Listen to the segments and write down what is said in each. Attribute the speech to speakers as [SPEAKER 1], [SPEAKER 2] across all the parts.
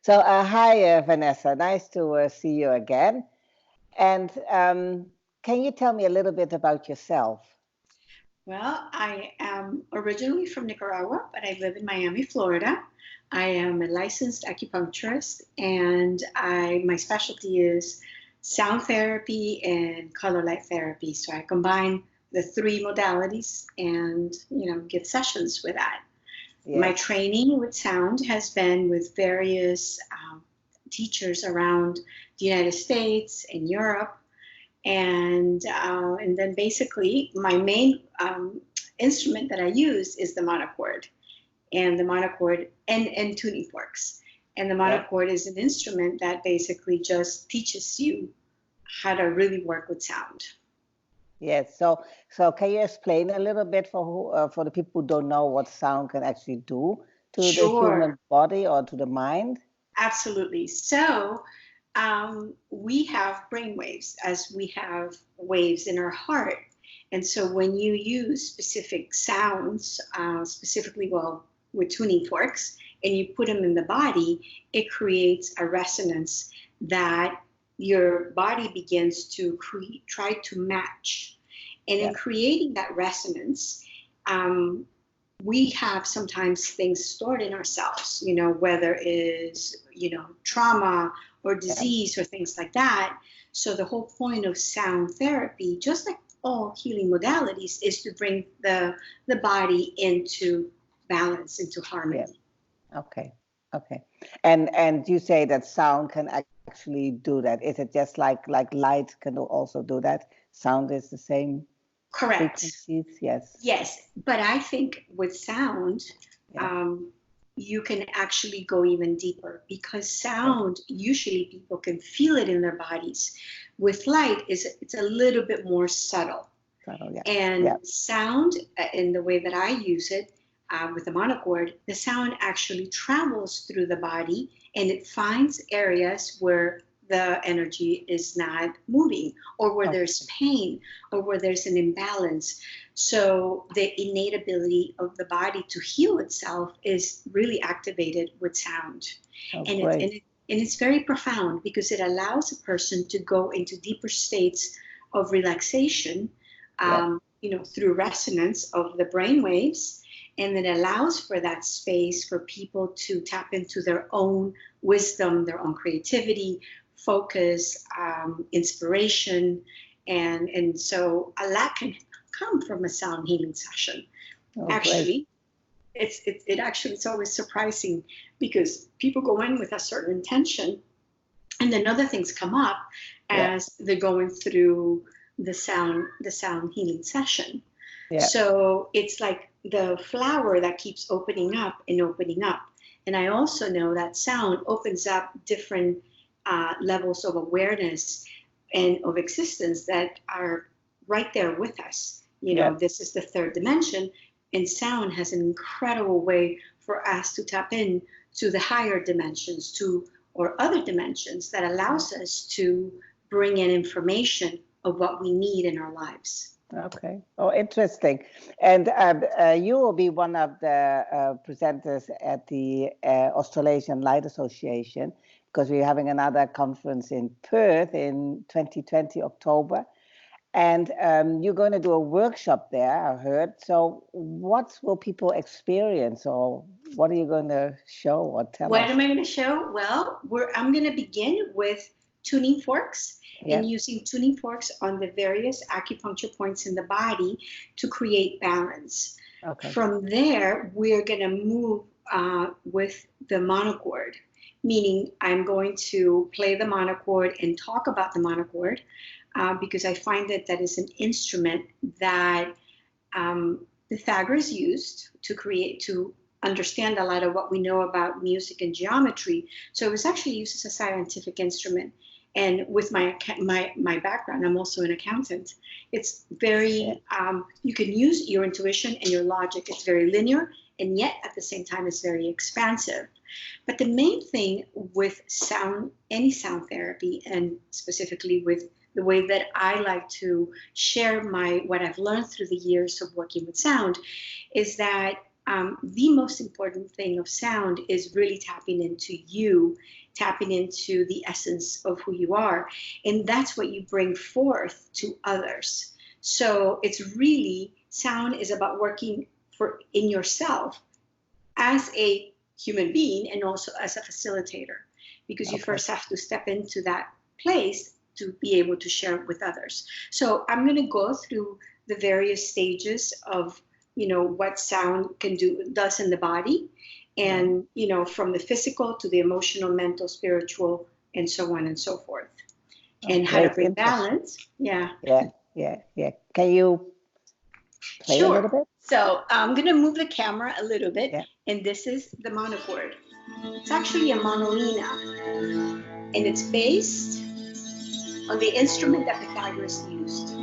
[SPEAKER 1] So, hi, Vanessa. Nice to see you again. And can you tell me a little bit about yourself?
[SPEAKER 2] Well, I am originally from Nicaragua, but I live in Miami, Florida. I am a licensed acupuncturist, and my specialty is sound therapy and color light therapy. So I combine the three modalities and give sessions with that. My
[SPEAKER 1] Yes.
[SPEAKER 2] training with sound has been with various teachers around the United States and Europe, and then basically my main instrument that I use is the monochord, and the monochord and tuning forks. And the
[SPEAKER 1] Yes.
[SPEAKER 2] monochord is an instrument that basically just teaches you how to really work with sound.
[SPEAKER 1] Yes. So can you explain a little bit for the people who don't know what sound can actually do to the
[SPEAKER 2] Sure,
[SPEAKER 1] human body or to the mind?
[SPEAKER 2] absolutely. So we have brain waves as we have waves in our heart. And so when you use specific sounds, specifically, well, with tuning forks, and you put them in the body, it creates a resonance that your body begins to try to match. And in
[SPEAKER 1] Yeah.
[SPEAKER 2] creating that resonance, um, we have sometimes things stored in ourselves, whether it is, trauma or
[SPEAKER 1] Yeah.
[SPEAKER 2] disease or things like that. So the whole point of sound therapy, just like all healing modalities, is to bring the body into balance, into
[SPEAKER 1] Yeah.
[SPEAKER 2] harmony.
[SPEAKER 1] Okay. Okay. And you say that sound can actually do that. Is it just like light can also do that? Sound is the same
[SPEAKER 2] Correct.
[SPEAKER 1] frequencies? Yes.
[SPEAKER 2] Yes, but I think with sound,
[SPEAKER 1] Yeah.
[SPEAKER 2] um, you can actually go even deeper because
[SPEAKER 1] Yeah.
[SPEAKER 2] sound, usually people can feel it in their bodies. With light, it's a little bit more subtle.
[SPEAKER 1] So yeah.
[SPEAKER 2] And
[SPEAKER 1] Yeah.
[SPEAKER 2] sound, in the way that I use it with the monochord, the sound actually travels through the body and it finds areas where the energy is not moving, or where there's
[SPEAKER 1] Okay.
[SPEAKER 2] pain, or where there's an imbalance. So the innate ability of the body to heal itself is really activated with sound.
[SPEAKER 1] Oh,
[SPEAKER 2] And it,
[SPEAKER 1] great.
[SPEAKER 2] and it, and it's very profound because it allows a person to go into deeper states of relaxation,
[SPEAKER 1] Yeah.
[SPEAKER 2] through resonance of the brain waves, and it allows for that space for people to tap into their own wisdom, their own creativity, focus, inspiration, and so a lot can come from a sound healing session.
[SPEAKER 1] Oh, great.
[SPEAKER 2] Actually, it's always surprising because people go in with a certain intention, and then other things come up
[SPEAKER 1] Yeah.
[SPEAKER 2] as they're going through the sound healing session.
[SPEAKER 1] Yeah.
[SPEAKER 2] So it's like the flower that keeps opening up and opening up. And I also know that sound opens up different levels of awareness and of existence that are right there with us.
[SPEAKER 1] Yeah.
[SPEAKER 2] This is the third dimension, and sound has an incredible way for us to tap in to the higher dimensions, to or other dimensions that
[SPEAKER 1] Yeah.
[SPEAKER 2] allows us to bring in information of what we need in our lives.
[SPEAKER 1] Okay. Oh, interesting. And you will be one of the presenters at the Australasian Light Association because we're having another conference in Perth in 2020 October. And you're going to do a workshop there, I heard. So what will people experience, or what are you going to show or tell
[SPEAKER 2] What
[SPEAKER 1] us?
[SPEAKER 2] am I going to show? Well, I'm going to begin with tuning forks
[SPEAKER 1] Yeah.
[SPEAKER 2] and using tuning forks on the various acupuncture points in the body to create balance.
[SPEAKER 1] Okay.
[SPEAKER 2] From there, we're going to move with the monochord, meaning I'm going to play the monochord and talk about the monochord because I find that that is an instrument that Pythagoras used to understand a lot of what we know about music and geometry. So it was actually used as a scientific instrument. And with my background, I'm also an accountant. It's
[SPEAKER 1] Yeah.
[SPEAKER 2] very you can use your intuition and your logic. It's very linear, and yet at the same time, it's very expansive. But the main thing with sound, any sound therapy, and specifically with the way that I like to share what I've learned through the years of working with sound, is that the most important thing of sound is really tapping into you, tapping into the essence of who you are. And that's what you bring forth to others. So it's really, sound is about working in yourself as a human being and also as a facilitator, because you first have to step into that place to be able to share it with others. So I'm going to go through the various stages of, what sound does in the body, and, from the physical to the emotional, mental, spiritual, and so on and so forth, and how to bring balance. Yeah.
[SPEAKER 1] Can you play a little bit?
[SPEAKER 2] So I'm going to move the camera a little bit, and this is the monochord. It's actually a monolina, and it's based on the instrument that Pythagoras used.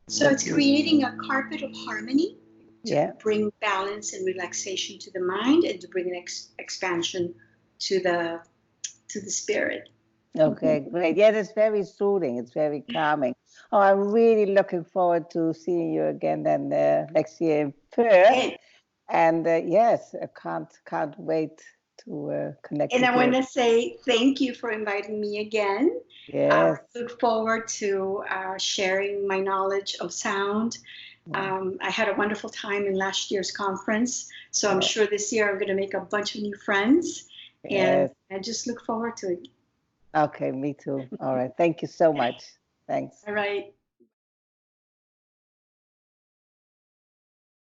[SPEAKER 2] So it's creating a carpet of harmony to bring balance and relaxation to the mind, and to bring an expansion to the spirit.
[SPEAKER 1] Okay, great. Yeah, it's very soothing. It's very calming. Oh, I'm really looking forward to seeing you again then next year in Perth. And yes, I can't wait to connect.
[SPEAKER 2] And I want to say thank you for inviting me again.
[SPEAKER 1] Yes.
[SPEAKER 2] I look forward to sharing my knowledge of sound. I had a wonderful time in last year's conference, so I'm sure this year I'm going to make a bunch of new friends, and I just look forward to it.
[SPEAKER 1] Okay, me too. All right. Thank you so much. Thanks.
[SPEAKER 2] All right.